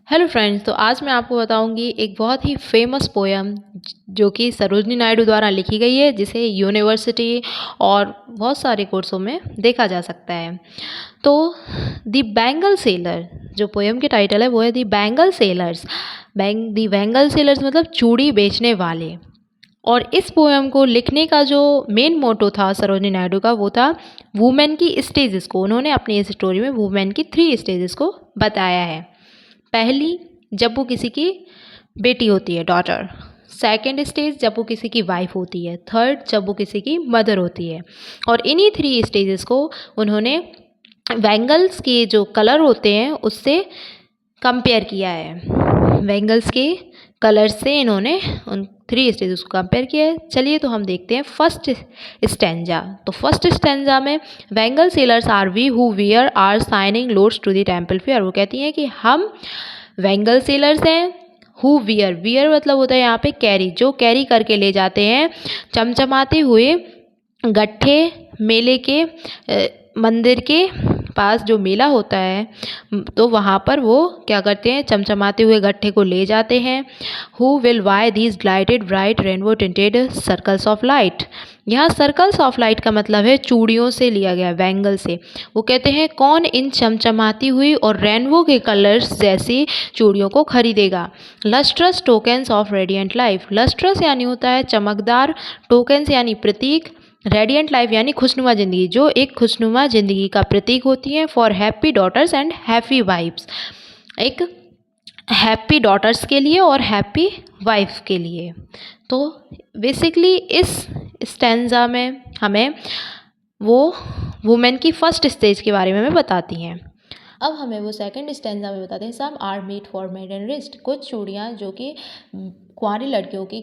Hello friends, तो आज मैं आपको बताऊंगी एक बहुत ही फेमस पोयम जो कि सरोजनी नायडू द्वारा लिखी गई है, जिसे यूनिवर्सिटी और बहुत सारे कोर्सों में देखा जा सकता है। तो द बैंगल सेलर, जो पोयम की टाइटल है वो है the bangle sellers. The bangle sellers मतलब चूड़ी बेचने वाले। और इस पोयम को लिखने का जो मेन मोटो था सरोजनी नायडू का, वो था वुमेन की स्टेजेस को। उन्होंने अपनी इस स्टोरी में वुमेन की 3 स्टेजेस को बताया है। पहली, जब वो किसी की बेटी होती है, डॉटर। सेकंड स्टेज, जब वो किसी की वाइफ होती है। थर्ड, जब वो किसी की मदर होती है। और इन्हीं 3 स्टेजेस को उन्होंने बैंगल्स के जो कलर होते हैं उससे कंपेयर किया है। बैंगल्स के कलर से इन्होंने उन 3 स्टेजेस को कंपेयर किया है। चलिए तो हम देखते हैं फर्स्ट स्टैंजा। तो फर्स्ट स्टैंजा में bangle sellers are we who wear are shining loads to the temple fair. वो कहती हैं कि हम बैंगल सेलर्स हैं। हु वियर, वियर मतलब होता है यहाँ पे कैरी, जो कैरी करके ले जाते हैं चमचमाते हुए गट्ठे मेले के मंदिर के पास जो मेला होता है, तो वहाँ पर वो क्या करते हैं, चमचमाते हुए गट्ठे को ले जाते हैं। Who will buy these delighted bright rainbow tinted circles of light. यहाँ सर्कल्स ऑफ लाइट का मतलब है चूड़ियों से लिया गया, बैंगल से। वो कहते हैं कौन इन चमचमाती हुई और रेनबो के कलर्स जैसी चूड़ियों को खरीदेगा। Lustrous tokens of radiant life. Lustrous यानी होता है चमकदार, टोकन्स यानी प्रतीक, रेडियंट लाइफ यानी खुशनुमा ज़िंदगी, जो एक खुशनुमा ज़िंदगी का प्रतीक होती है। For happy daughters and happy wives, एक हैप्पी डॉटर्स के लिए और हैप्पी वाइफ के लिए। तो बेसिकली इस स्टैंजा में हमें वो वुमेन की फर्स्ट स्टेज के बारे में हमें बताती हैं। अब हमें वो सेकंड स्टैंजा में बताते हैं। Some are made for maiden wrist. कुछ चूड़ियाँ जो कि कुंवारी लड़कियों की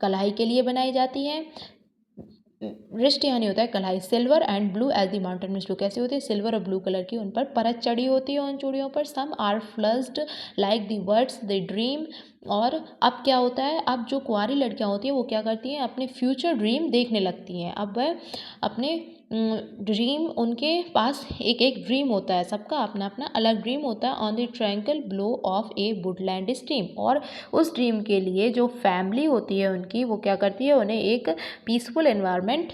कलाई के लिए बनाई जाती हैं। रिस्ट यानी होता है कलाई। Silver and blue as the mountain mist. कैसी होती है, सिल्वर और ब्लू कलर की उन पर परत चढ़ी होती है उन चूड़ियों पर। Some are flushed like the words the dream. और अब क्या होता है, अब जो कुंवारी लड़कियां होती हैं वो क्या करती हैं, अपने फ्यूचर ड्रीम देखने लगती हैं। अब वह अपने ड्रीम, उनके पास एक एक ड्रीम होता है, सबका अपना अपना अलग ड्रीम होता है। On the tranquil brow of a woodland stream. और उस ड्रीम के लिए जो फैमिली होती है उनकी, वो क्या करती है, उन्हें एक पीसफुल एनवायरनमेंट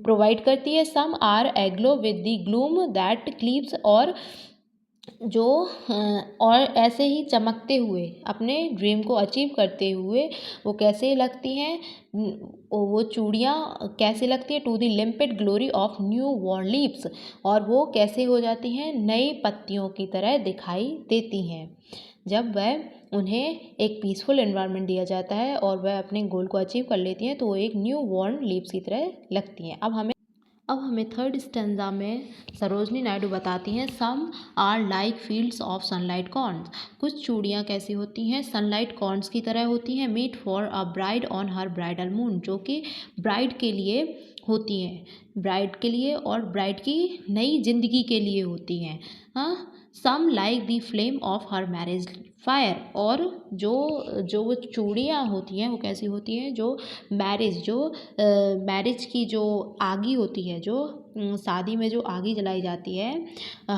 प्रोवाइड करती है। Some are aglow with the gloom that cleaves. और जो और ऐसे ही चमकते हुए अपने ड्रीम को अचीव करते हुए वो कैसे लगती हैं, वो चूड़ियाँ कैसे लगती हैं, to the limpid glory of new born leaves. और वो कैसे हो जाती हैं, नई पत्तियों की तरह दिखाई देती हैं जब वह उन्हें एक पीसफुल एनवायरनमेंट दिया जाता है और वह अपने गोल को अचीव कर लेती हैं, तो वो एक न्यू बॉर्न लीव्स की तरह लगती हैं। अब हमें थर्ड स्टैंजा में सरोजनी नायडू बताती हैं। Some are like fields of sunlight corns. कुछ चूड़ियाँ कैसी होती हैं, सनलाइट कॉर्न्स की तरह होती हैं। Made for a bride on her bridal moon, जो कि ब्राइड के लिए होती हैं, ब्राइड के लिए और ब्राइड की नई जिंदगी के लिए होती हैं। हाँ, some like the flame of her marriage fire. और जो वो चूड़ियाँ होती हैं वो कैसी होती हैं, जो मैरिज की जो आगी होती है, जो शादी में जो आगी जलाई जाती है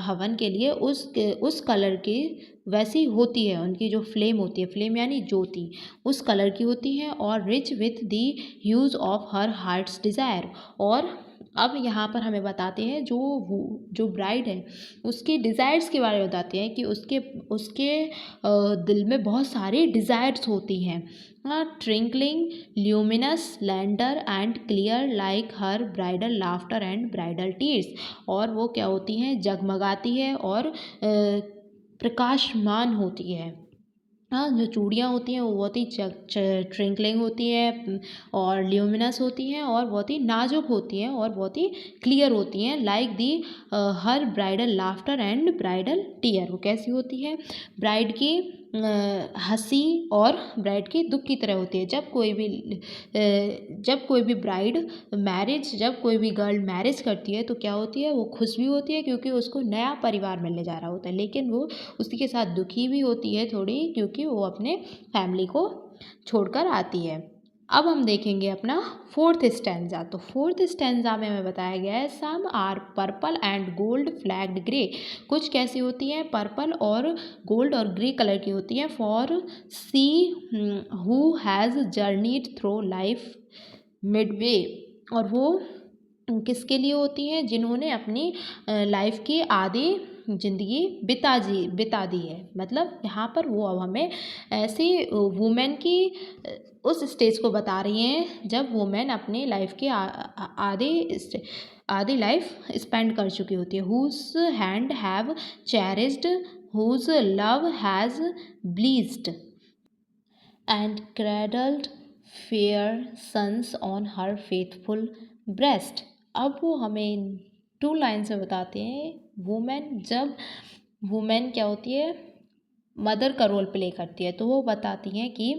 हवन के लिए, उस कलर की वैसी होती है। उनकी जो फ्लेम होती है, फ्लेम यानी ज्योति, उस कलर की होती है। और rich with the huge of her hearts desire. और अब यहाँ पर हमें बताते हैं जो ब्राइड है उसके डिज़ायर्स के बारे में बताते हैं कि उसके उसके दिल में बहुत सारी डिज़ायर्स होती हैं। Twinkling luminous lander and clear like her bridal laughter and bridal tears. और वो क्या होती हैं, जगमगाती है और प्रकाशमान होती है। हाँ, जो चूड़ियाँ होती हैं वो बहुत ही ट्विंकलिंग होती हैं और ल्यूमिनस होती हैं और बहुत ही नाजुक होती हैं और बहुत ही क्लियर होती हैं। Like the her bridal laughter and bridal tear. वो कैसी होती है, ब्राइड की हंसी और ब्राइड की दुख की तरह होती है। जब कोई भी ब्राइड जब कोई भी गर्ल मैरिज करती है तो क्या होती है, वो खुश भी होती है क्योंकि उसको नया परिवार मिलने जा रहा होता है, लेकिन वो उसी के साथ दुखी भी होती है थोड़ी, क्योंकि वो अपने फैमिली को छोड़कर आती है। अब हम देखेंगे अपना फोर्थ स्टैंजा। तो फोर्थ स्टैंजा में हमें बताया गया है some are purple and gold flagged grey. कुछ कैसी होती हैं, पर्पल और गोल्ड और ग्रे कलर की होती हैं। For see who has journeyed through life Midway, और वो किसके लिए होती हैं, जिन्होंने अपनी लाइफ की आधी ज़िंदगी बिता दी है। मतलब यहाँ पर वो अब हमें ऐसी वुमेन की उस स्टेज को बता रही हैं जब वुमेन अपनी लाइफ की आधी लाइफ स्पेंड कर चुकी होती है। Whose hand have cherished, whose love has blessed and cradled fair sons on her faithful breast। अब वो हमें 2 लाइन से बताते हैं वुमेन क्या होती है, मदर का रोल प्ले करती है। तो वो बताती हैं कि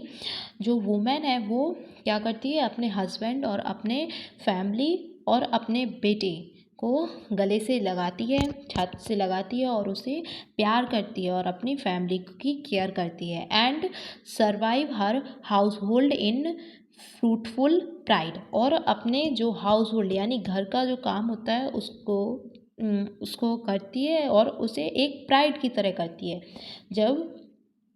जो वुमेन है वो क्या करती है, अपने हस्बैंड और अपने फैमिली और अपने बेटे को गले से लगाती है, छाती से लगाती है और उसे प्यार करती है और अपनी फैमिली की केयर करती है। And survive her house hold in fruitful pride, और अपने जो हाउस होल्ड यानी घर का जो काम होता है उसको करती है और उसे एक प्राइड की तरह करती है। जब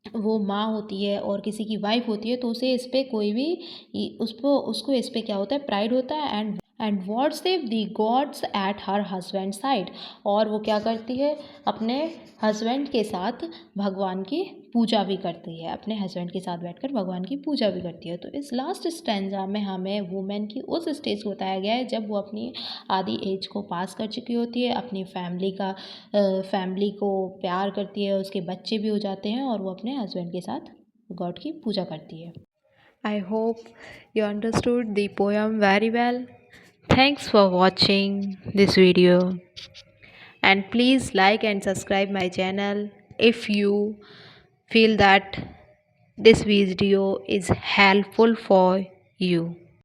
वो माँ होती है और किसी की वाइफ होती है तो उसे इस पे कोई भी उसको इस पे क्या होता है, प्राइड होता है। And worship the gods at her husband side, और वो क्या करती है, अपने हस्बैंड के साथ भगवान की पूजा भी करती है, अपने हस्बैंड के साथ बैठकर भगवान की पूजा भी करती है। तो इस लास्ट स्टैंजा में हमें वुमेन की उस स्टेज को बताया गया है जब वो अपनी आधी एज को पास कर चुकी होती है, अपनी फैमिली को प्यार करती है, उसके बच्चे भी हो जाते हैं और वो अपने हस्बैंड के साथ गॉड की पूजा करती है। I hope you understood the poem very well. Thanks for watching this video, and please like and subscribe my channel if you feel that this video is helpful for you.